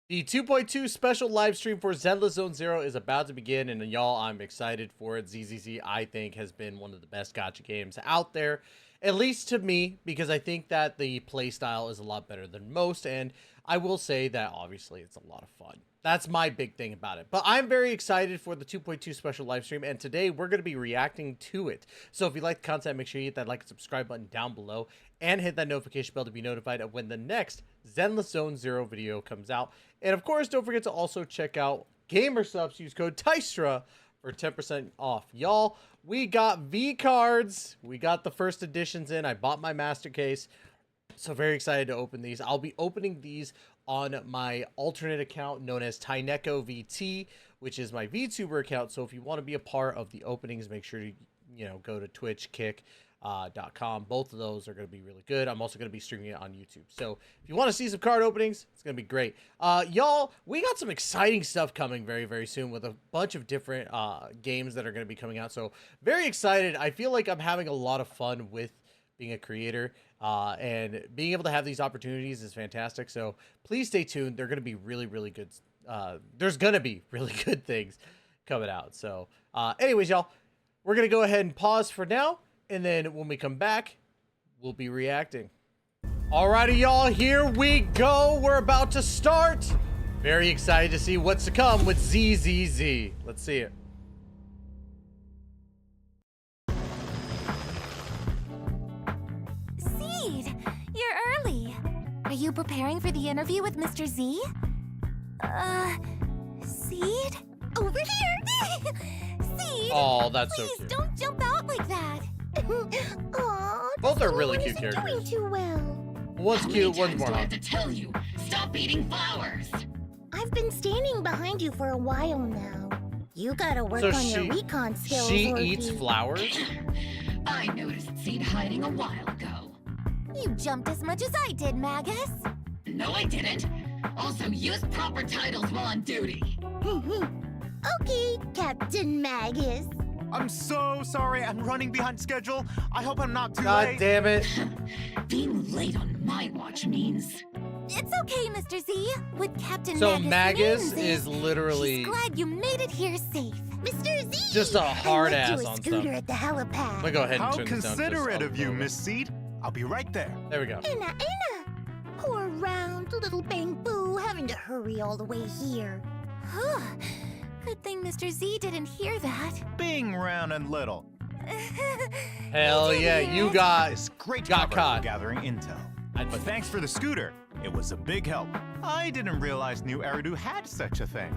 The 2.2 special live stream for Zenless Zone Zero is about to begin, and y'all, I'm excited for it. ZZZ, I think, has been one of the best gacha games out there, at least to me, because I think that the playstyle is a lot better than most, and I will say that, obviously, it's a lot of fun. That's my big thing about it. But I'm very excited for the 2.2 special live stream, and today we're going to be reacting to it. So if you like the content, make sure you hit that like and subscribe button down below, and hit that notification bell to be notified of when the next Zenless Zone Zero video comes out. And of course, don't forget to also check out Gamer Subs. Use code TYSTRA for 10% off. Y'all, we got V cards. We got the first editions in. I bought my master case. So very excited to open these. I'll be opening these on my alternate account known as Tyneko VT, which is my VTuber account. So if you want to be a part of the openings, make sure to go to Twitch, Kick.com. Both of those are going to be really good. I'm also going to be streaming it on YouTube. So if you want to see some card openings, it's going to be great. Y'all, we got some exciting stuff coming very, very soon with a bunch of different games that are going to be coming out. So very excited. I feel like I'm having a lot of fun with being a creator, and being able to have these opportunities is fantastic. So please stay tuned. They're going to be really, really good. There's going to be really good things coming out. So anyways, y'all, we're going to go ahead and pause for now. And then when we come back, we'll be reacting. Alrighty, y'all, here we go. We're about to start. Very excited to see what's to come with ZZZ. Let's see it. Seed, you're early. Are you preparing for the interview with Mr. Z? Seed? Over here! Seed! Oh, that's so please cute. Don't jump out like that. Aw, Both are really one cute isn't characters. doing too well. One's cute, one's more I hot. have to tell you, stop eating flowers. I've been standing behind you for a while now. You gotta work So on your recon skills, She Orphie. eats flowers? I noticed Seed hiding a while ago. You jumped as much as I did, Magus. No, I didn't. Also, use proper titles while on duty. Okay, Captain Magus. I'm so sorry. I'm running behind schedule. I hope I'm not too God late. damn it. Being late on my watch means... It's okay, Mr. Z. With Captain So Magus, Magus names is literally She's glad you made it here safe. Mr. Z! just a hard I lent ass you a on scooter stuff. at the helipad. I'm gonna go ahead and How turn this down just considerate a of you, little bit. Miss Seed. I'll be right there. There we go. Anna. Poor round little Bang Boo having to hurry all the way here. Good thing Mr. Z didn't hear that. Being round and little. Hell yeah, you got It's great got cover caught. for gathering intel. I- But thanks for the scooter. It was a big help. I didn't realize New Eridu had such a thing.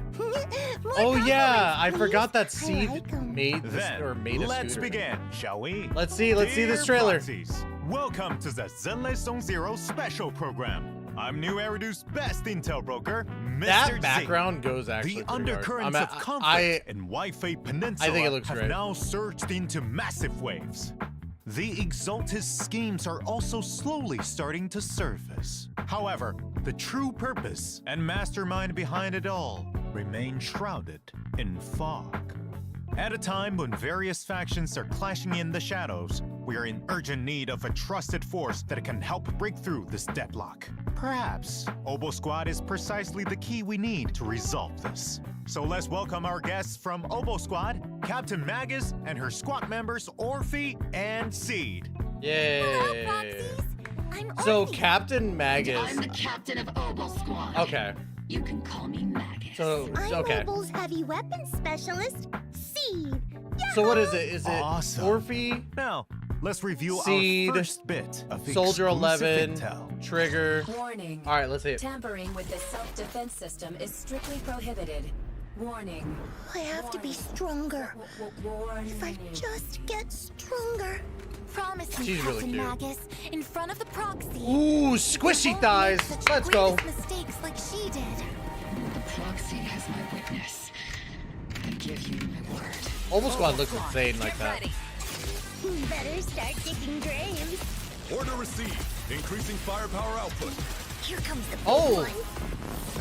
More Oh yeah, compliments, I please. forgot that I Seed like 'em. made this Then, or made a let's scooter. begin, shall we? Let's see this Dear trailer. Proxies, welcome to the Zenless Zone Zero special program. I'm New Eridu's best intel broker, Mr. That Z. background goes actually The pretty hard. undercurrents I'm- of conflict I in Wi-Fi Peninsula I think it looks have great. now surged into massive waves. The Exaltus schemes are also slowly starting to surface. However, the true purpose and mastermind behind it all remain shrouded in fog. At a time when various factions are clashing in the shadows, we are in urgent need of a trusted force that can help break through this deadlock. Perhaps Obol Squad is precisely the key we need to resolve this. So let's welcome our guests from Obol Squad, Captain Magus and her squad members Orphie and Seed. Hello, Yay. Proxies. I'm So Orphie. Captain Magus. I'm the captain of Obol Squad. Okay. You can call me Magus. So I'm okay. Obol's heavy weapons specialist, Seed. So what is it? Is it Awesome. Orphie, Now, let's review Seed, our first bit of Soldier exclusive 11, intel. Trigger? Warning. All right, let's see it. Tampering with the self-defense system is strictly prohibited. Warning. I have to be stronger. Warning. If I just get stronger. Promise me, She's really Captain cute. Magus, in front of the proxy. Ooh, you squishy won't thighs. make such Let's go. grievous mistakes like she did. The proxy has my witness. I give you my word. Obol Squad looks insane like that. You better start digging graves. Order received. Increasing firepower output. Here comes the big Oh. one.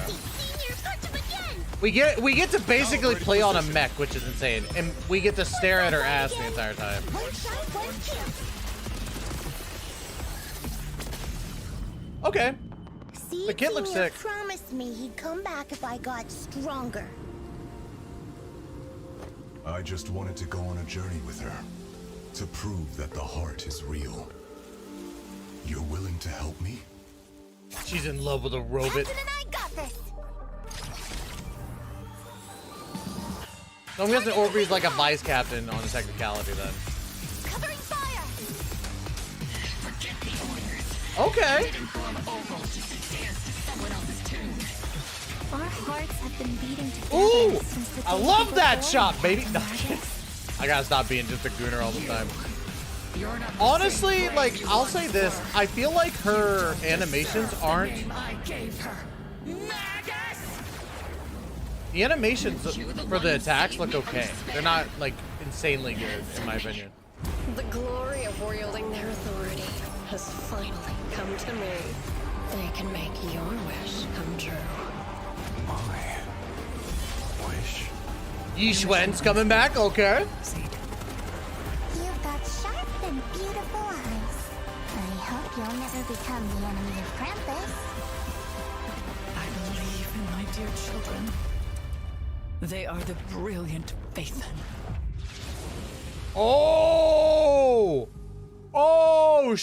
Senior, punch him again. We get to basically play on a mech, which is insane, and we get to stare at her ass the entire time. One shot, one kill. Okay. See? The kid looks Senior sick. promised me he'd come back if I got stronger. I just wanted to go on a journey with her. To prove that the heart is real. You're willing to help me? She's in love with a robot. Captain and I got this. So I'm guessing Orphie's like a vice captain on a technicality then. Covering fire. Forget the orders. Okay. Inform Obol to dance to someone else's tune. Our hearts have been beating together Ooh! since the I day love we that were shot, born. baby. No, I gotta stop being just a gooner all the time. You're not the Honestly, same like, brain you I'll once say this. were. I feel like her animations aren't... Name I gave her. Magus! The animations for the attacks look okay. They're not, like, insanely good, in my opinion. The glory of wielding their authority has finally come to me. They can make your wish come true. My wish. Yishwen's coming back, okay. You've got sharp and beautiful eyes. I hope you'll never become the enemy of Krampus. I believe in my dear children. They are the brilliant Phaethon. Oh! Oh,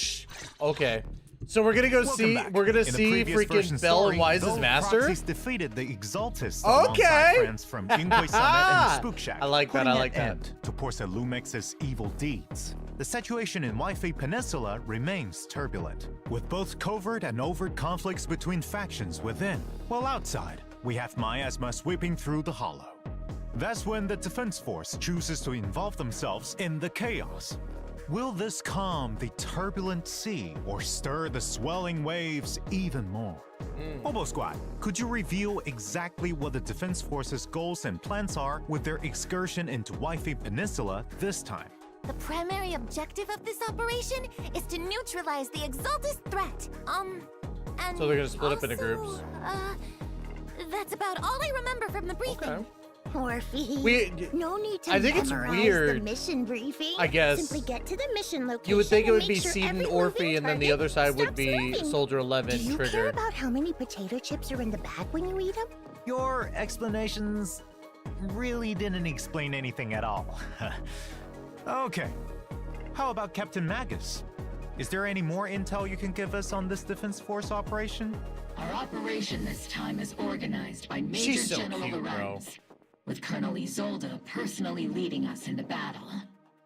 okay. So we're gonna go Welcome see, back. we're gonna In the see previous freaking version Bell story, and Wise's though master. Proxies defeated the Exaltists Okay. alongside friends from Inquis Summit and Spook Shack. I like that, I putting like an that. end to Porcelain Lumex's evil deeds. The situation in Wi-Fi Peninsula remains turbulent, with both covert and overt conflicts between factions within, while outside, we have miasma sweeping through the hollow. That's when the Defense Force chooses to involve themselves in the chaos. Will this calm the turbulent sea or stir the swelling waves even more? Obol Squad, could you reveal exactly what the Defense Force's goals and plans are with their excursion into Wi-Fi Peninsula this time? The primary objective of this operation is to neutralize the Exaltus threat. And So they're gonna split up into also, groups. That's about all I remember from the briefing. Okay. Orphie, no need to I think it's memorize weird, the mission briefing. I guess. Simply get to the mission location. You would think it and would be make sure Seed and every Orphie, moving and then the target other side would stops be moving. Soldier 11 Do you Trigger. care about how many potato chips are in the bag when you eat them? Your explanations really didn't explain anything at all. Okay, how about Captain Magus? Is there any more intel you can give us on this Defense Force operation? Our operation this time is organized by Major She's so General cute, bro. Lorenz, with Colonel Isolde personally leading us into battle.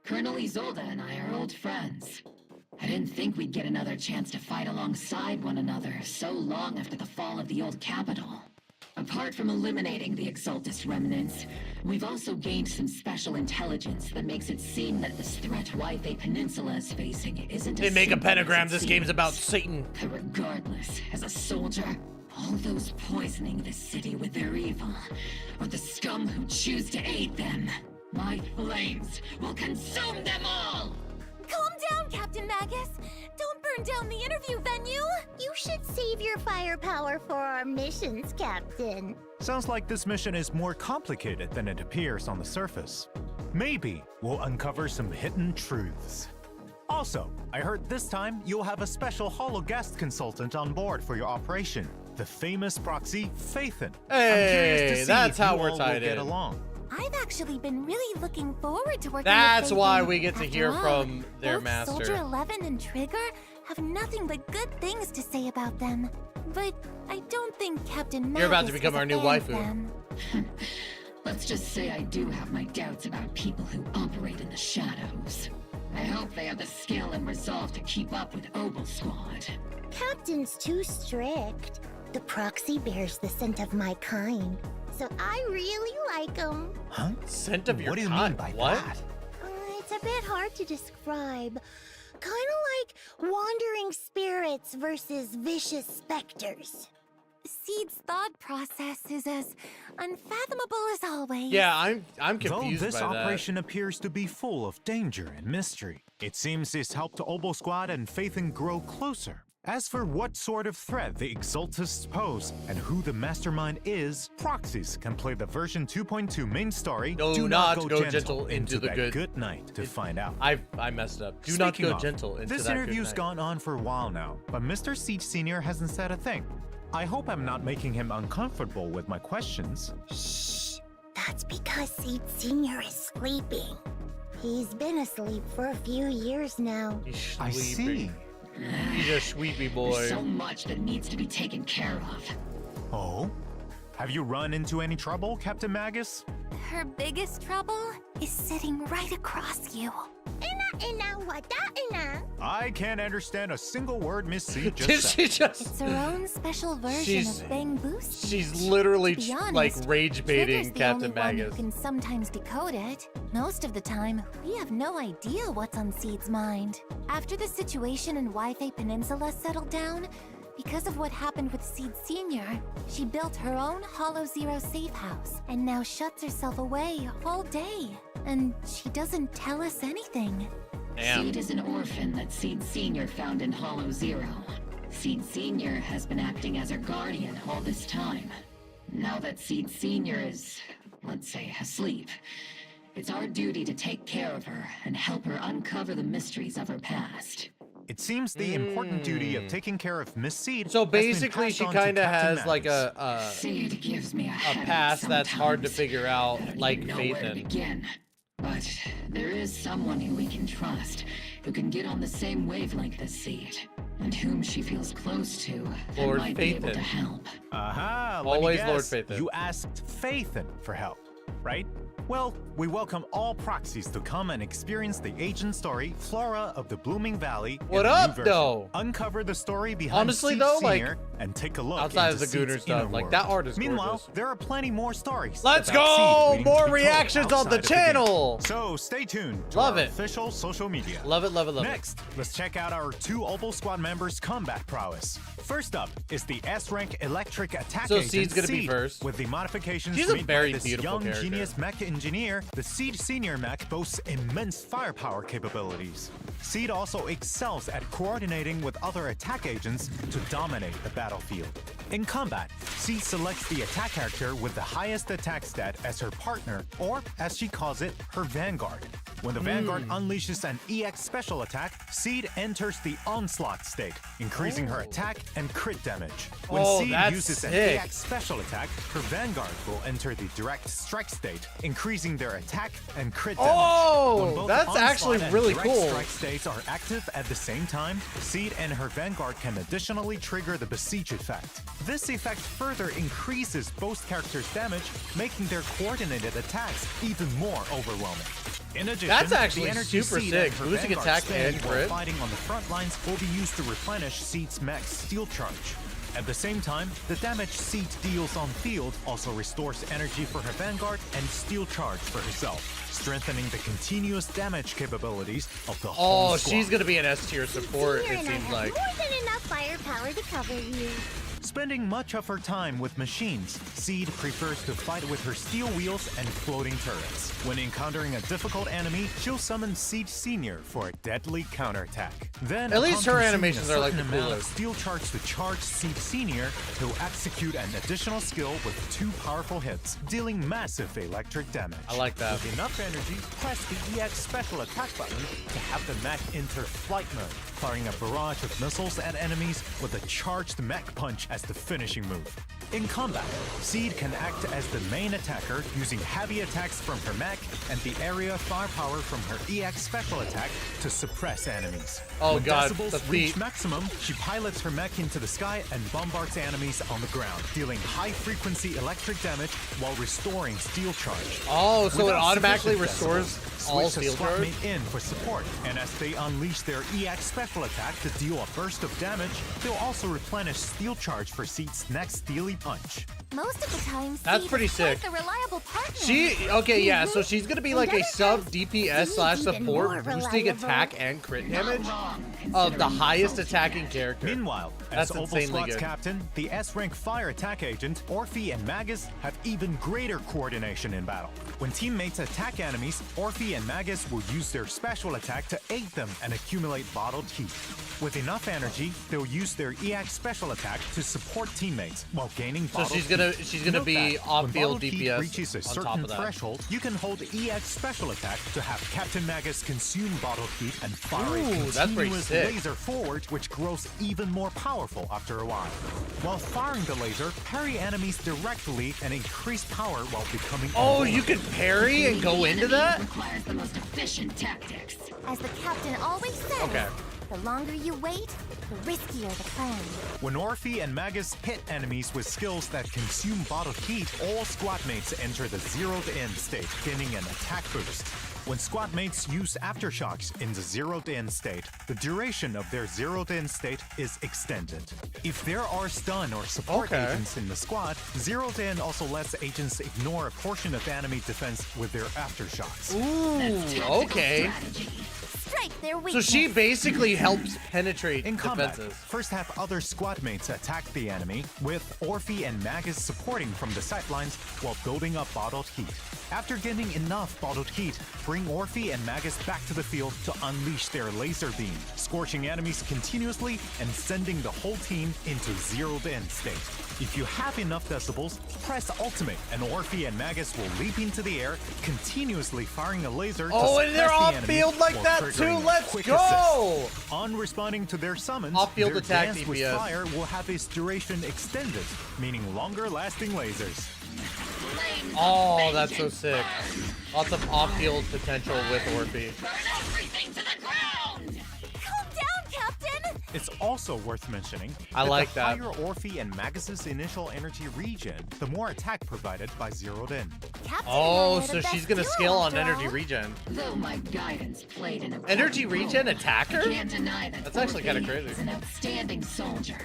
Colonel Isolde and I are old friends. I didn't think we'd get another chance to fight alongside one another so long after the fall of the old capital. Apart from eliminating the Exaltus remnants, we've also gained some special intelligence that makes it seem that this threat Wi-Fi Peninsula is facing isn't They as make a simple as pentagram. it This game's seems. about Satan. But regardless, as a soldier, all those poisoning the city with their evil, or the scum who choose to aid them, my flames will consume them all! Calm down, Captain Magus. Don't burn down the interview venue. You should save your firepower for our missions, Captain. Sounds like this mission is more complicated than it appears on the surface. Maybe we'll uncover some hidden truths. Also, I heard this time you'll have a special holo guest consultant on board for your operation, the famous proxy Phaethon. I'm curious to Hey, see that's if how you we're all tied will get in. along. I've actually been really looking forward to working That's with why Phaethon. we get to After hear all, from their both master. Soldier 11 and Trigger have nothing but good things to say about them. But I don't think Captain Magus You're about to become is a our new fan of waifu. them. Let's just say I do have my doubts about people who operate in the shadows. I hope they have the skill and resolve to keep up with Obol Squad. Captain's too strict. The proxy bears the scent of my kind, so I really like him. Huh? Scent of your What do you kind. mean by What? that? It's a bit hard to describe. Kind of like wandering spirits versus vicious specters. Seed's thought process is as unfathomable as always. Yeah, I'm Though confused this by operation appears to be full of danger and mystery, it seems this helped Obol Squad and Phaethon grow closer. As for what sort of threat the Exaltists pose and who the mastermind is, proxies can play the version 2.2 main story. Do not go gentle into the that good night to find out. that. I messed up. Do not Speaking go of, gentle into this that good interview's night. gone on for a while now, but Mr. Siege Sr. hasn't said a thing. I hope I'm not making him uncomfortable with my questions. Shh. That's because Seed Senior is sleeping. He's been asleep for a few years now. He's I see. sleeping. He's a sweepy boy. There's so much that needs to be taken care of. Oh? Have you run into any trouble, Captain Magus? Her biggest trouble is sitting right across you. I can't understand a single word Miss C just Did said. she just? It's her own special version of Bang Boost. She's literally To be honest, like rage Trigger's baiting the Captain only one Magus. who can sometimes decode it. Most of the time, we have no idea what's on Seed's mind. After the situation in Wi-Fi Peninsula settled down, because of what happened with Seed Senior, she built her own Hollow Zero safe house and now shuts herself away all day. And she doesn't tell us anything. Damn. Seed is an orphan that Seed Senior found in Hollow Zero. Seed Senior has been acting as her guardian all this time. Now that Seed Senior is, let's say, asleep, it's our duty to take care of her and help her uncover the mysteries of her past. It seems the important duty of taking care of Miss Seed. So has been basically, passed she on to kind of Captain has like Magus. Seed gives me a headache past that's hard to sometimes. figure out, I don't like even know Faith where to in. begin. But there is someone who we can trust, who can get on the same wavelength as Seed, and whom she feels close to and Lord might be able Phaethon. to help. Aha, Always let me Lord guess, Phaethon. You asked Phaethon for help, right? Well, we welcome all proxies to come and experience the agent story, Flora of the Blooming Valley. in What a new up, version. though? Uncover the story behind Honestly, Seed though, like, Senior and take a look outside of into the Gooner Seed's stuff, inner like, world. that art is Meanwhile, gorgeous. there are plenty more stories. Let's about go! Seed waiting to More be told reactions on outside the of game. channel! So stay tuned to Love our it. official social media. Love it, love it, love Next, let's check out our two Obol squad members' combat prowess. First up is the S-rank electric attack So agent Seed's gonna be Seed, first. with the modifications She's a made very by this beautiful young character. genius mech engineer. The Seed Senior mech boasts immense firepower capabilities. Seed also excels at coordinating with other attack agents to dominate the battlefield. In combat, Seed selects the attack character with the highest attack stat as her partner, or as she calls it, her vanguard. When the Vanguard unleashes an EX special attack, Seed enters the Onslaught state, increasing her attack and crit damage. When Oh, Seed that's uses an sick. EX special attack, her Vanguard will enter the Direct Strike state, increasing their attack and crit damage. Oh, When both that's Onslaught actually and really Direct cool. Strike states are active at the same time, Seed and her Vanguard can additionally trigger the Besiege effect. This effect further increases both characters' damage, making their coordinated attacks even more overwhelming. In addition, That's actually the energy super Seed sick. and her Boosting Vanguard attack spend and while crit. fighting on the front lines will be used to replenish Seed's mech's steel charge. At the same time, the damage Seed deals on field also restores energy for her Vanguard and steel charge for herself, strengthening the continuous damage capabilities of the whole Oh, squad. she's gonna be an S tier support, Senior it and I seems have like. more than enough firepower to cover you. Spending much of her time with machines, Seed prefers to fight with her steel wheels and floating turrets. When encountering a difficult enemy, she'll summon Seed Senior for a deadly counterattack. Then, At least upon her consuming animations a are, like, certain the amount of coolest. steel charge to charge Seed Senior, he'll execute an additional skill with 2 powerful hits, dealing massive electric damage. I like that. With enough energy, press the EX special attack button to have the mech enter flight mode, firing a barrage of missiles at enemies with a charged mech punch as the finishing move. In combat, Seed can act as the main attacker using heavy attacks from her mech and the area firepower from her EX special attack to suppress enemies. Oh when God, decibels the reach feet. maximum, she pilots her mech into the sky and bombards enemies on the ground, dealing high-frequency electric damage while restoring steel charge. Oh, so it Without automatically sufficient restores decibels, all switch steel the squad charge? mate in for support, and as they unleash their EX special attack to deal a burst of damage, they'll also replenish steel charge for Seed's next steely punch. Most of the time, That's Seed pretty is quite sick. the reliable partner. Okay, yeah, so she's gonna be like a sub DPS slash Seed's even more support, boosting reliable. attack and crit damage Wrong, of the considering highest both attacking together. character. Meanwhile, That's as Obol insanely Squad's good. captain, the S-rank fire attack agent, Orphie and Magus have even greater coordination in battle. When teammates attack enemies, Orphie and Magus will use their special attack to aid them and accumulate bottled heat. With enough energy, they'll use their EX special attack to support teammates while gaining containing So bottled she's gonna heat. be Note that off-field when bottled heat DPS reaches a on top certain of that. threshold, you can hold EX special attack to have Captain Magus consume bottled heat and fire Ooh, a that's pretty continuous sick. laser forward, which grows even more powerful after a while. While firing the laser, parry enemies directly and increase power while becoming. Oh, you can parry and go into that? Requires the most efficient tactics. As the captain always says, Okay. the longer you wait, the riskier the plan. When Orphie and Magus hit enemies with skills that consume bottled heat, all squad mates enter the zeroed in state, gaining an attack boost. When squad mates use aftershocks in the zeroed in state, the duration of their zeroed in state is extended. If there are stun or support Okay. agents in the squad, zeroed in also lets agents ignore a portion of enemy defense with their aftershocks. Ooh, okay. Strike their So weakness. she basically helps penetrate In combat, defenses. first have other squad mates attack the enemy, with Orphie and Magus supporting from the sidelines while building up bottled heat. After getting enough bottled heat, bring Orphie and Magus back to the field to unleash their laser beam, scorching enemies continuously and sending the whole team into zeroed-in state. If you have enough decibels, press ultimate and Orphie and Magus will leap into the air, continuously firing a laser to Oh, and they're suppress the off enemy field like while that triggering too. a Let's quick go! assist. On responding to their summons, Off-field their attack dance with DPS. fire will have its duration extended, meaning longer-lasting lasers. Oh, that's so sick. Lots of off-field potential with Orphie. Burn everything to the ground! Calm down, Captain! It's also worth mentioning I like the that. higher Orphie and Magus's initial energy regen, the more attack provided by zeroed in. Captain Oh, and I are so the she's best gonna duo, scale on after energy all. regen. Though my guidance played an Energy important regen role, attacker? I can't deny that That's actually kinda Orphie crazy. is an outstanding soldier.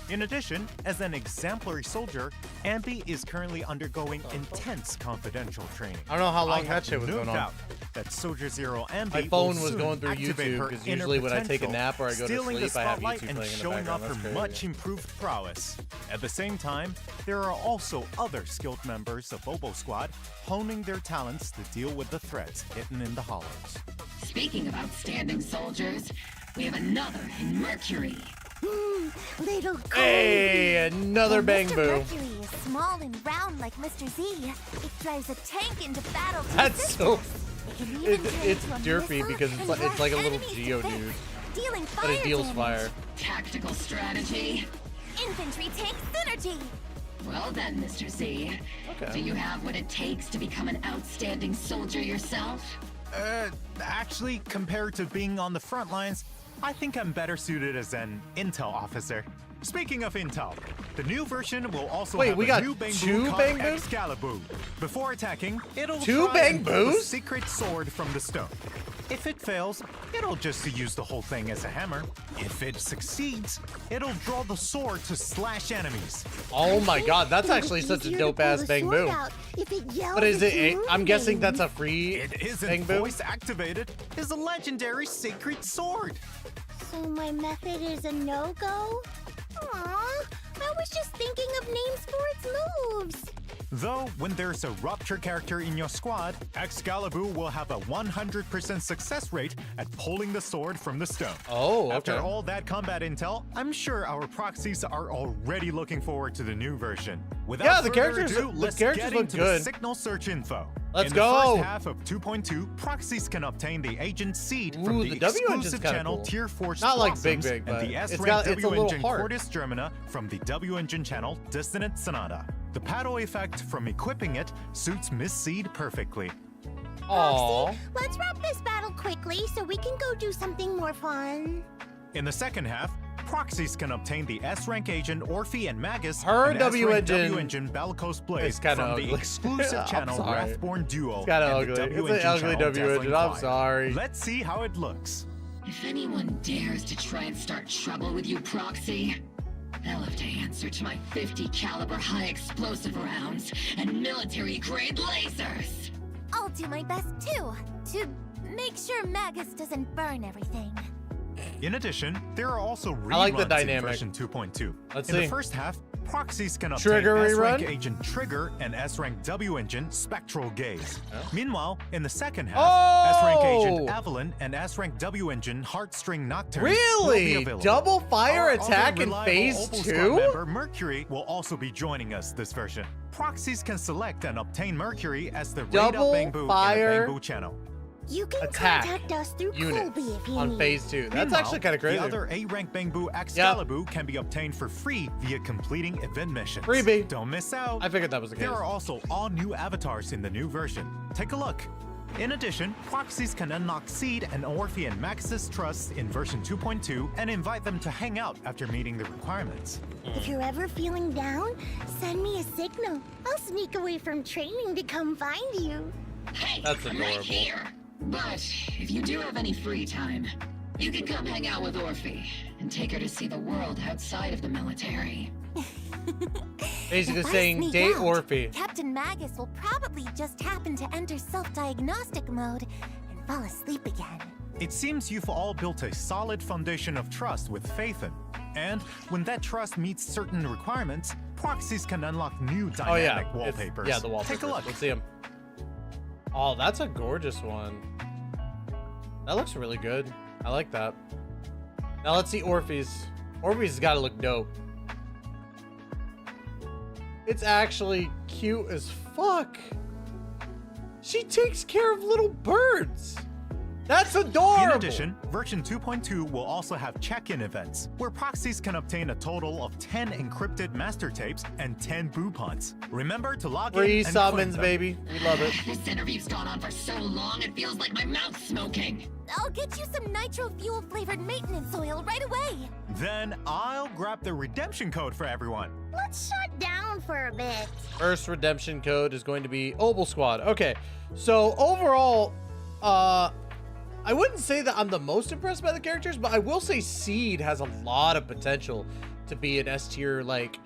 In addition, as an exemplary soldier, Ambi is currently undergoing intense confidential training. I don't know how long I that have shit was no going on. doubt that Soldier Zero Ambi My will phone was soon going through activate YouTube, her 'cause inner usually when I take a potential, nap or I go to stealing the sleep, I have spotlight YouTube and playing in the showing background. off That's her crazy. much improved prowess. At the same time, there are also other skilled members of Obol Squad honing their talents to deal with the threats hidden in the hollows. Speaking of outstanding soldiers, we have another in Mercury. Little Cody. Hey, another Well, bang Mr. boo. Mercury is small and round like Mr. Z. It drives a tank into battle. to That's assist so. us. It can even turn It's into a derpy missile because it's and like rush a little enemies to Geo bits, dude, dealing but fire it deals damage. fire. Tactical strategy. Infantry tank synergy. Well then, Mr. Z. Okay. Do you have what it takes to become an outstanding soldier yourself? Actually, compared to being on the front lines, I think I'm better suited as an intel officer. Speaking of intel, the new version will also Wait, have we a got new bang two boo called bang boos? Excalibur. Before attacking, it'll Two try bang and pull the boos? secret sword from the stone. If it fails, it'll just use the whole thing as a hammer. If it succeeds, it'll draw the sword to slash enemies. Oh my god, that's It would actually be such a easier to dope pull ass the bang sword boo. out if it yells But is its it? own I'm guessing name. that's a free It isn't bang boo. voice activated. It's a legendary sacred sword. So my method is a no-go? Aww, I was just thinking of names for its moves. Though, when there's a Rupture character in your squad, Excalibur will have a 100% success rate at pulling the sword from the stone. Oh, okay. After all that combat intel, I'm sure our proxies are already looking forward to the new version. Without Yeah, the further characters- ado, the let's characters get look into good. the signal search info. Let's in go. the first half of 2.2, proxies can obtain the agent seed from Ooh, the the W engine's exclusive kinda channel cool. Tier 4 Not like Big Blossoms Big, but and the it's S-rank got- it's a W little engine heart. Cordis Germana from the W engine channel Dissonant Sonata. The paddle effect from equipping it suits Miss Seed perfectly. Aww. Let's wrap this battle quickly so we can go do something more fun. In the second half, proxies can obtain the S-rank agent Orphie and Magus Her and W S-rank engine W engine Bellicose Blaze is kinda from ugly. the exclusive I'm channel sorry. Wrathborn Duo. It's kinda and ugly. the W It's an engine ugly channel W Dazzling engine. I'm Fire. sorry. Let's see how it looks. If anyone dares to try and start trouble with you, Proxy, they'll have to answer to my 50 caliber high explosive rounds and military grade lasers. I'll do my best too, to make sure Magus doesn't burn everything. In addition, there are also reruns I like the in dynamic. version 2.2. Let's in see. the first half, proxies can obtain Trigger S-rank rerun? Agent Trigger and S-rank W Engine Spectral Gaze. Huh? Meanwhile, in the second half, Oh! S-rank Agent Evelyn and S-rank W Engine Heartstring Nocturne will be Really? available. Double fire Our attack other in reliable phase Obol squad 2? member Mercury will also be joining us this version. Proxies can select and obtain Mercury as the raid Double of Bangbu fire in the Bangbu channel. You can Attack contact us through units Colby if you on need. phase 2. That's Meanwhile, actually kind of crazy. The other A-rank Bangbu Excalibur can be obtained for free via completing event missions. Freebie. Don't miss out. I figured that was the case. There are also all new avatars in the new version. Take a look. In addition, proxies can unlock Seed and Orphie and Max's Trust in version 2.2 and invite them to hang out after meeting the requirements. If you're ever feeling down, send me a signal. I'll sneak away from training to come find you. Hey, That's I'm right adorable. here. But if you do have any free time, you can come hang out with Orphie and take her to see the world outside of the military. Basically If I saying sneak date out, Orphie. Captain Magus will probably just happen to enter self-diagnostic mode and fall asleep again. It seems you've all built a solid foundation of trust with Faithen. And when that trust meets certain requirements, proxies can unlock new Oh yeah, dynamic wallpapers. Yeah, the wallpapers. Take a look. Let's see them. Oh, that's a gorgeous one. That looks really good. I like that. Now let's see Orphie's. Orphie's got to look dope. It's actually cute as fuck. She takes care of little birds. That's adorable. In addition, version 2.2 will also have check-in events, where proxies can obtain a total of 10 encrypted master tapes and 10 boopons. Remember to log in Free and summons, claim them. baby. We love it. This interview's gone on for so long, it feels like my mouth's smoking. I'll get you some nitro fuel flavored maintenance oil right away. Then I'll grab the redemption code for everyone. Let's shut down for a bit. First redemption code is going to be Obol Squad. Okay, so overall, I wouldn't say that I'm the most impressed by the characters, but I will say Seed has a lot of potential to be an S tier, like,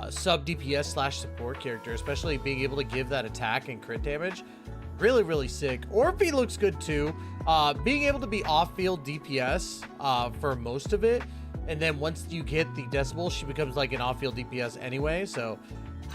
sub DPS slash support character, especially being able to give that attack and crit damage. Really, really sick. Orphie looks good too. Being able to be off-field DPS for most of it, and then once you get the decibel, she becomes like an off-field DPS anyway. So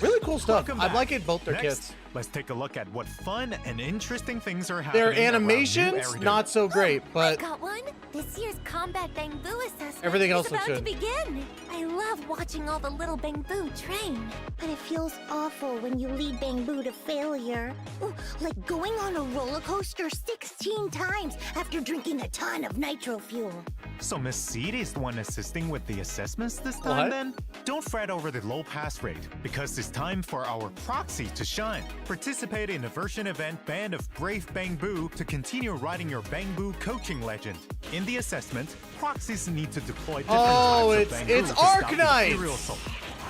really cool stuff. Welcome I'm back. liking both their Next, kits. let's take a look at what fun and interesting things are happening. Their around new animations, Eridu. not so great, I but got one. This year's combat Bangbu assessment Everything else is looks about to good. begin. I love watching all the little Bangbu train. But it feels awful when you lead Bangbu to failure. Ooh, like going on a roller coaster 16 times after drinking a ton of nitro fuel. So Miss Seed is the one assisting with the assessments this time What? then? Don't fret over the low pass rate, because it's time for our proxy to shine. Participate in a version event Band of Brave Bangbu to continue riding your Bangbu coaching legend. In the assessment, proxies need to deploy different Oh, types it's- of Bangbu it's to stop Arknights! Imperial Assault.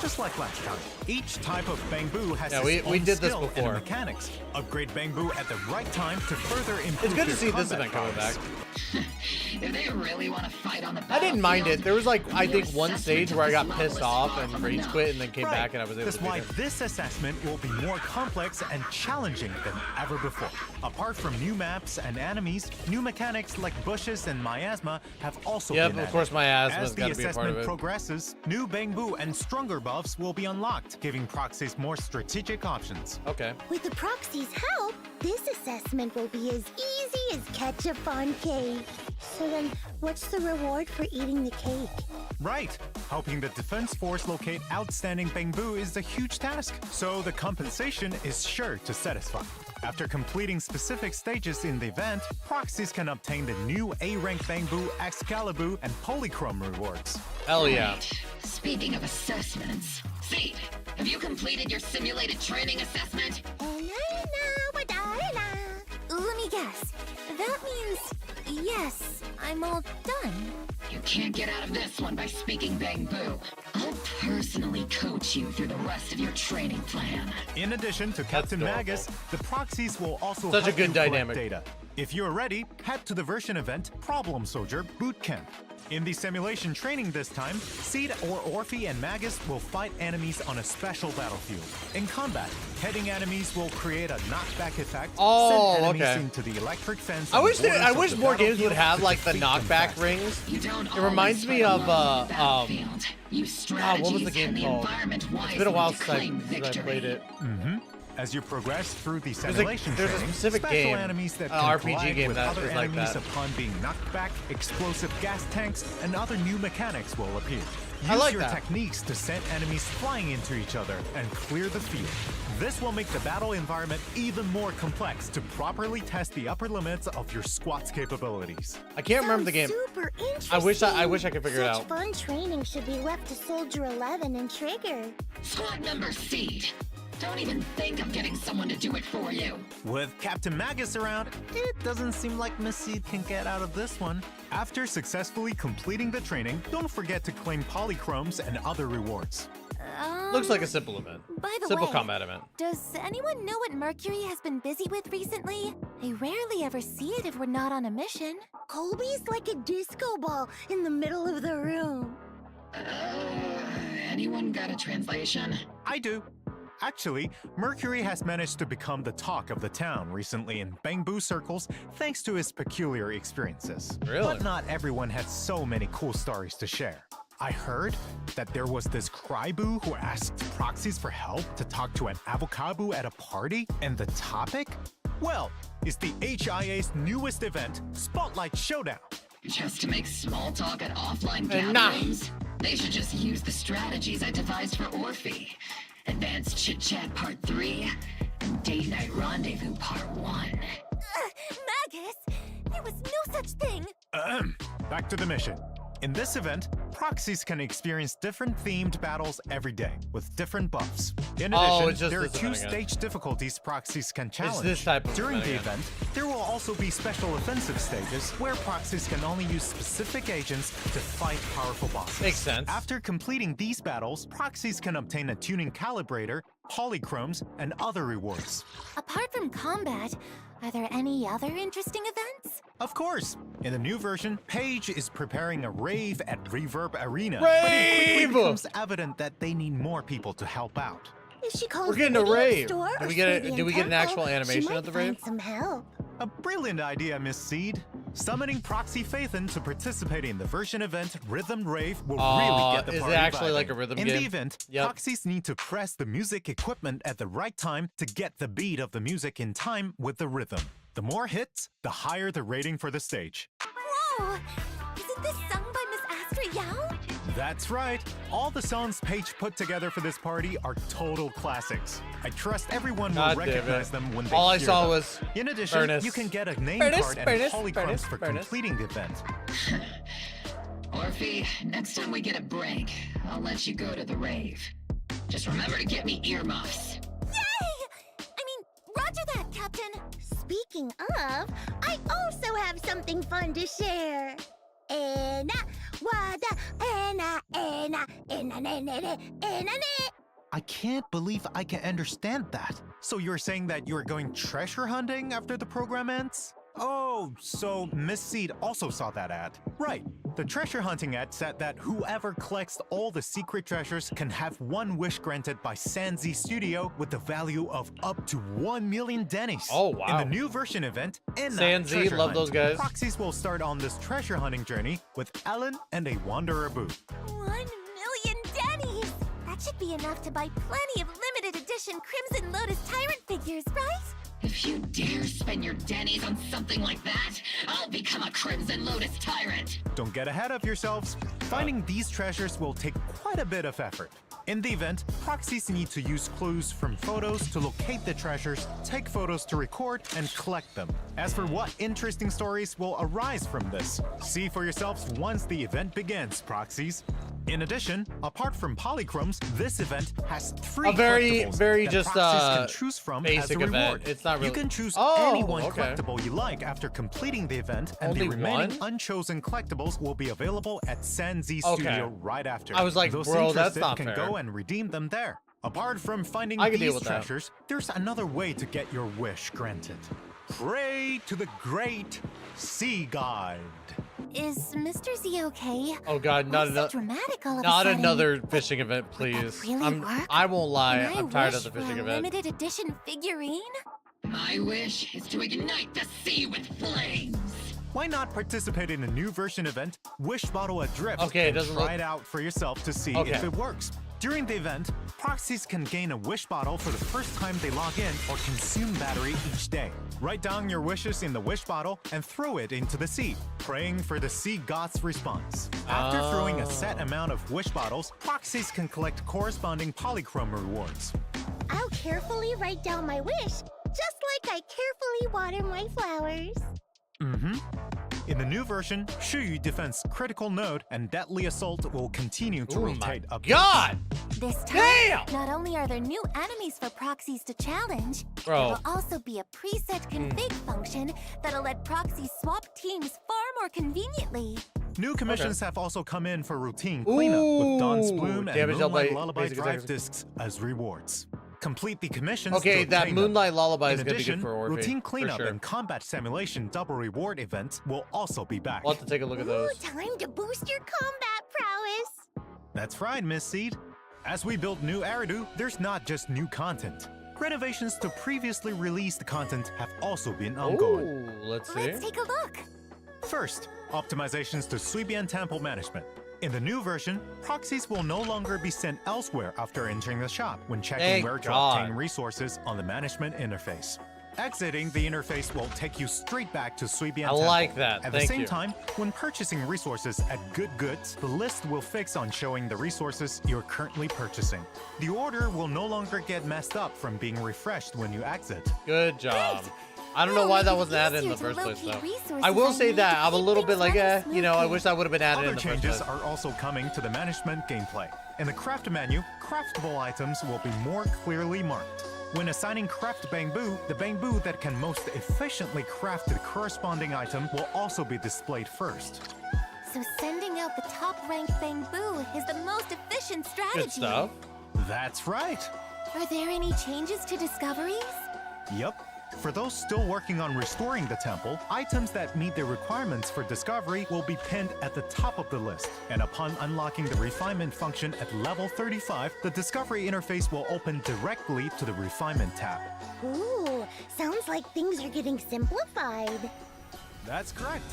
Just like last time. Each type of Bangbu has Yeah, its we own did this skill before. and mechanics. Upgrade Bangbu at the right time to further improve it's good to their see this combat event coming prowess. back. If they really want to fight on the I didn't mind it. battlefield, There was like, I your think one assessment stage of where I this got level pissed is off far and from rage enough. quit and then came Right. back and I was able That's to beat why him. this assessment will be more complex and challenging than ever before. Apart from new maps and enemies, new mechanics like bushes and miasma have also Yep, been of added. course miasma's As the gotta be a part of assessment it. progresses, new Bangbu and stronger buffs will be unlocked, giving proxies more strategic options. Okay. With the proxy's help, this assessment will be as easy as ketchup on cake. So then, what's the reward for eating the cake? Right. Helping the defense force locate outstanding Bangbu is a huge task, so the compensation is sure to satisfy. After completing specific stages in the event, proxies can obtain the new A-rank Bangbu, Excalibur, and Polychrome rewards. Hell yeah. Right. Speaking of assessments, Seed, have you completed your simulated training assessment? Let me guess. That means yes, I'm all done. You can't get out of this one by speaking Bangbu. I'll personally coach you through the rest of your training plan. In addition to Captain adorable. Magus, the proxies will also Such a help good you collect dynamic. data. If you're ready, head to the version event Problem Soldier Bootcamp. In the simulation training this time, Seed or Orphie and Magus will fight enemies on a special battlefield. In combat, hitting enemies will create a knockback effect, send enemies into the electric fence. I wish more games would have like the knockback rings. It reminds me of what was the game called? It's been a while since I played it. As you progress through the simulation there's a training, specific special game, enemies that an can RPG collide game with that other is like enemies that. upon being knocked back, explosive gas tanks, and other new mechanics will appear. Use I like your that. techniques to send enemies flying into each other and clear the field. This will make the battle environment even more complex to properly test the upper limits of your squad's capabilities. I can't remember the game. Super interesting. I wish I could figure it out. Such fun training should be left to Soldier 11 and Trigger. Squad member Seed. Don't even think of getting someone to do it for you. With Captain Magus around, it doesn't seem like Miss Seed can get out of this one. After successfully completing the training, don't forget to claim polychromes and other rewards. Looks like a simple event. By the Simple way, combat event. does anyone know what Mercury has been busy with recently? I rarely ever see it if we're not on a mission. Colby's like a disco ball in the middle of the room. Anyone got a translation? I do. Actually, Mercury has managed to become the talk of the town recently in Bangbu circles thanks to his peculiar experiences. Really? But not everyone had so many cool stories to share. I heard that there was this cryboo who asked proxies for help to talk to an avocado at a party, and the topic? Well, is the HIA's newest event, Spotlight Showdown. Just to make small talk at offline Nah. gatherings? They should just use the strategies I devised for Orphie. Advanced Chit Chat Part 3 and Date Night Rendezvous Part 1. Magus, there was no such thing. Back to the mission. In this event, proxies can experience different themed battles every day, with different buffs. In Oh, addition, it's just there are this two event again. stage difficulties proxies can challenge. this type of During event the again. event, there will also be special offensive stages where proxies can only use specific agents to fight powerful bosses. Makes sense. After completing these battles, proxies can obtain a tuning calibrator, polychromes, and other rewards. Apart from combat, are there any other interesting events? Of course! In the new version, Paige is preparing a rave at Reverb Arena. But it quickly Rave! becomes evident that they need more people to help out. If she calls We're getting the a video rave. store Do or we get a- Stadium do we get an Temple, actual animation she might of the find rave? some help. A brilliant idea, Miss Seed. Summoning Proxy Phaethon to participate in the version event Rhythm Rave will really get the is it party actually vibing. like a rhythm In game? the event, Yep. proxies need to press the music equipment at the right time to get the beat of the music in time with the rhythm. The more hits, the higher the rating for the stage. Whoa! Isn't this sung by Miss Astra Yao? That's right. All the songs Paige put together for this party are total classics. I trust everyone will God damn recognize it. them when they All I hear saw them. was In addition, Furnace. you can get a name Furnace, card and Furnace, polychromes Furnace, for Furnace. completing the event. Orphie, next time we get a break, I'll let you go to the rave. Just remember to get me earmuffs. Yay! I mean, roger that, Captain. Speaking of, I also have something fun to share. Ena, wada, ena, ena, ena, ne, ne, ne, ena, ne. I can't believe I can understand that. So you're saying that you're going treasure hunting after the program ends? Oh, so Miss Seed also saw that ad. Right. The treasure hunting ad said that whoever collects all the secret treasures can have one wish granted by ZZZ Studio with the value of up to 1 million dennies. Oh, wow. In the new version event, ZZZ, Treasure love Hunt, those guys. proxies will start on this treasure hunting journey with Ellen and a Wanderer Boo. 1 million dennies! That should be enough to buy plenty of limited edition Crimson Lotus Tyrant figures, right? If you dare spend your dennies on something like that, I'll become a Crimson Lotus Tyrant. Don't get ahead of yourselves. Finding these treasures will take quite a bit of effort. In the event, proxies need to use clues from photos to locate the treasures, take photos to record, and collect them. As for what interesting stories will arise from this, see for yourselves once the event begins, proxies. In addition, apart from polychromes, this event has 3 A very, collectibles very that just, proxies can choose from as basic a reward. event. It's not really- You can choose Oh, any one okay. collectible you like after completing the event, and Only the remaining one? unchosen collectibles will be available at ZZZ Okay. Studio right after. I was like, Those bro, that's interested not can fair. go and redeem them there. Apart from finding I can deal these with that. treasures, there's another way to get your wish granted. Pray to the great sea god. Is Mr. Z okay? Oh god, not Why so another dramatic all of a not sudden? another fishing event, Would that please. really work? I won't lie, Can I I'm tired of wish the for fishing a event. limited edition figurine? My wish is to ignite the sea with flames. Why not participate in a new version event, Wish Bottle Adrift, Okay, it and doesn't try look- it out for yourself to see Okay. if it works. During the event, proxies can gain a wish bottle for the first time they log in or consume battery each day. Write down your wishes in the wish bottle and throw it into the sea, praying for the sea god's response. After throwing a set amount of wish bottles, proxies can collect corresponding polychrome rewards. I'll carefully write down my wish, just like I carefully water my flowers. In the new version, Shuyu Defense Critical Node and Deadly Assault will continue to Oh my rotate up. god! This time, Damn! not only are there new enemies for proxies to challenge, Bro. there will also be a preset config function that'll let proxies swap teams far more conveniently. New commissions have also come in for routine cleanup with Dawn's Ooh, Bloom and damage dealt Moonlight by Lullaby basic drive attacks. discs as rewards. Complete the commissions. Okay, to that obtain them. Moonlight Lullaby is In gonna be addition, good for Orphie. routine for cleanup sure. and combat simulation double reward events will also be back. We'll have to take a look at Ooh, those. time to boost your combat prowess. That's right, Miss Seed. As we build new Eridu, there's not just new content. Renovations to previously released content have also been ongoing. Ooh, let's see. Let's take a look. First, optimizations to Suibian Temple management. In the new version, proxies will no longer be sent elsewhere after entering the shop when checking Thank where to God. obtain resources on the management interface. Exiting the interface will take you straight back to Suibian I Temple. like that. At Thank the same you. time, when purchasing resources at Good Goods, the list will fix on showing the resources you're currently purchasing. The order will no longer get messed up from being refreshed when you exit. Good job. Great. I don't know Now why make that it wasn't added in the easier to first place, locate though. resources I will I say need to that I'm a keep little bit things like, running you know, I smoothly. wish that would have been added Other in the first changes place. are also coming to the management gameplay. In the craft menu, craftable items will be more clearly marked. When assigning craft bamboo, the bamboo that can most efficiently craft the corresponding item will also be displayed first. So sending out the top-ranked bamboo is the most efficient strategy. Good stuff. That's right. Are there any changes to discoveries? Yep. For those still working on restoring the temple, items that meet the requirements for discovery will be pinned at the top of the list. And upon unlocking the refinement function at level 35, the discovery interface will open directly to the refinement tab. Ooh, sounds like things are getting simplified. That's correct.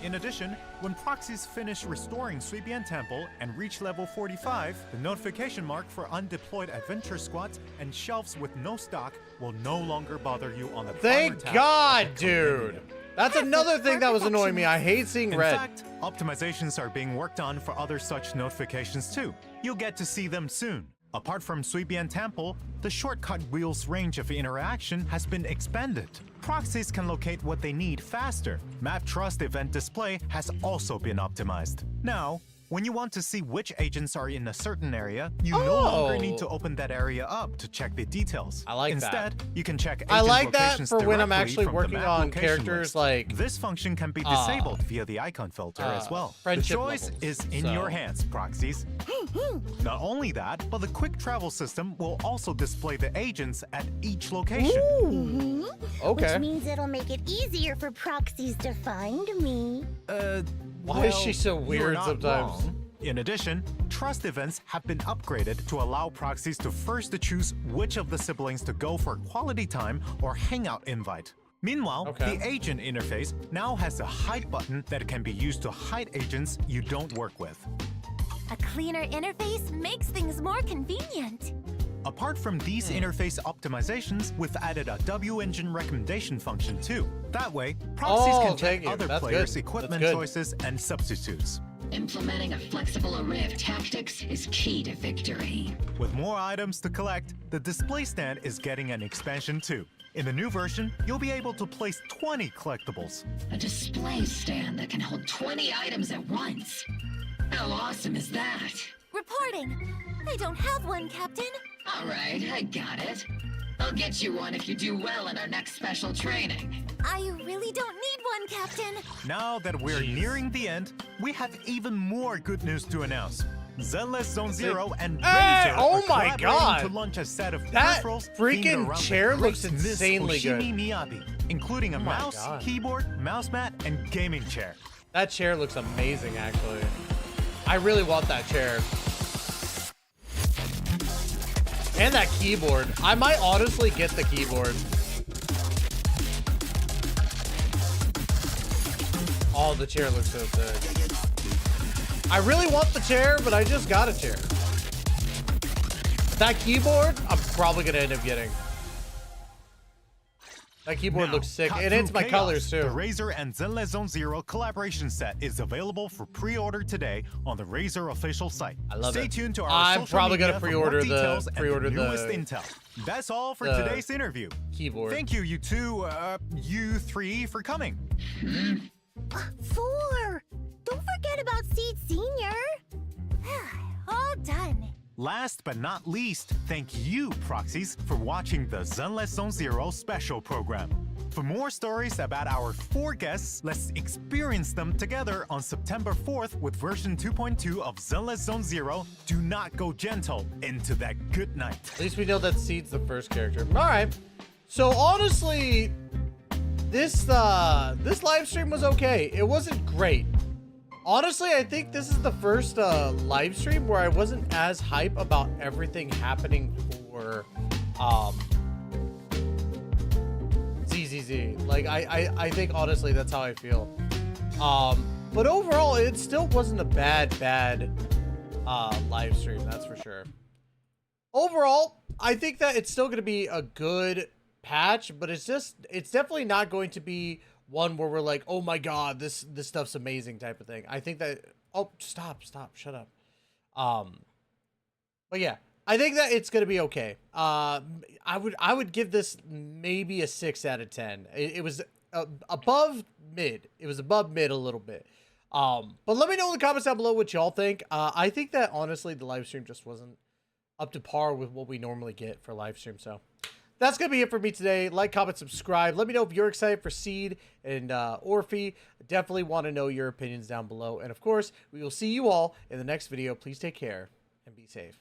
In addition, when proxies finish restoring Suibian Temple and reach level 45, the notification mark for undeployed adventure squads and shelves with no stock will no longer bother you on the primer Thank tab God, of the compendium. dude. That's another thing that was annoying me. I hate seeing In red. fact, optimizations are being worked on for other such notifications too. You'll get to see them soon. Apart from Suibian Temple, the shortcut wheel's range of interaction has been expanded. Proxies can locate what they need faster. Map Trust event display has also been optimized. Now, when you want to see which agents are in a certain area, you no longer need to open that area up to check the details. I like that. Instead, you can check agent I like that locations for when I'm directly actually from the working map on location characters list. like, This function can be disabled via the icon filter as well. The friendship choice levels, is in so- your hands, proxies. Not only that, but the quick travel system will also display the agents at each location. Okay. Which means it'll make it easier for proxies to find me. Why is she so you're weird not sometimes? wrong. In addition, trust events have been upgraded to allow proxies to first choose which of the siblings to go for quality time or hangout invite. Meanwhile, Okay. the agent interface now has a hide button that can be used to hide agents you don't work with. A cleaner interface makes things more convenient. Apart from these interface optimizations, we've added a W engine recommendation function too. That way, proxies Oh, can check thank you. other That's players' good. equipment That's good. choices and substitutes. Implementing a flexible array of tactics is key to victory. With more items to collect, the display stand is getting an expansion too. In the new version, you'll be able to place 20 collectibles. A display stand that can hold 20 items at once. How awesome is that? Reporting. I don't have one, Captain. All right, I got it. I'll get you one if you do well in our next special training. I really don't need one, Captain. Now that we're nearing the end, we have even more good news to announce. Zenless Zone Zero and Hey, Ranger oh are my collaborating God. to launch a set of That peripherals freaking themed around chair the great looks Miss insanely good. Oshimi Miyabi. including a Oh my mouse, God. keyboard, mouse mat, and gaming chair. That chair looks amazing, actually. I really want that chair. And that keyboard. I might honestly get the keyboard. Oh, the chair looks so sick. I really want the chair, but I just got a chair. That keyboard, I'm probably gonna end up getting. That keyboard Now, looks sick. cut It hits through my chaos. colors too. The Razer and Zenless Zone Zero collaboration set is available for pre-order today on the Razer official site. I love Stay it. tuned to our I'm social probably media gonna for pre-order more the- details and pre-order the newest the- intel. That's all for the today's interview. Keyboard. Thank you, you three, for coming. 4. Don't forget about Seed Senior. All done. Last but not least, thank you, Proxies, for watching the Zenless Zone Zero special program. For more stories about our 4 guests, let's experience them together on September 4th with version 2.2 of Zenless Zone Zero. Do not go gentle into that good night. At least we know that Seed's the first character. All right. So honestly, this live stream was okay. It wasn't great. Honestly, I think this is the first live stream where I wasn't as hype about everything happening for ZZZ. Like I think honestly that's how I feel. But overall, it still wasn't a bad live stream, that's for sure. Overall, I think that it's still going to be a good patch, but it's definitely not going to be one where we're like, oh my god, this stuff's amazing type of thing. I think that, oh, stop, shut up. But yeah, I think that it's gonna be okay. I would give this maybe a 6 out of 10. It was above mid. It was above mid a little bit. But let me know in the comments down below what y'all think. I think that honestly the live stream just wasn't up to par with what we normally get for live stream. So that's going to be it for me today. Like, comment, subscribe. Let me know if you're excited for Seed and Orphie. Definitely want to know your opinions down below. And of course, we will see you all in the next video. Please take care and be safe.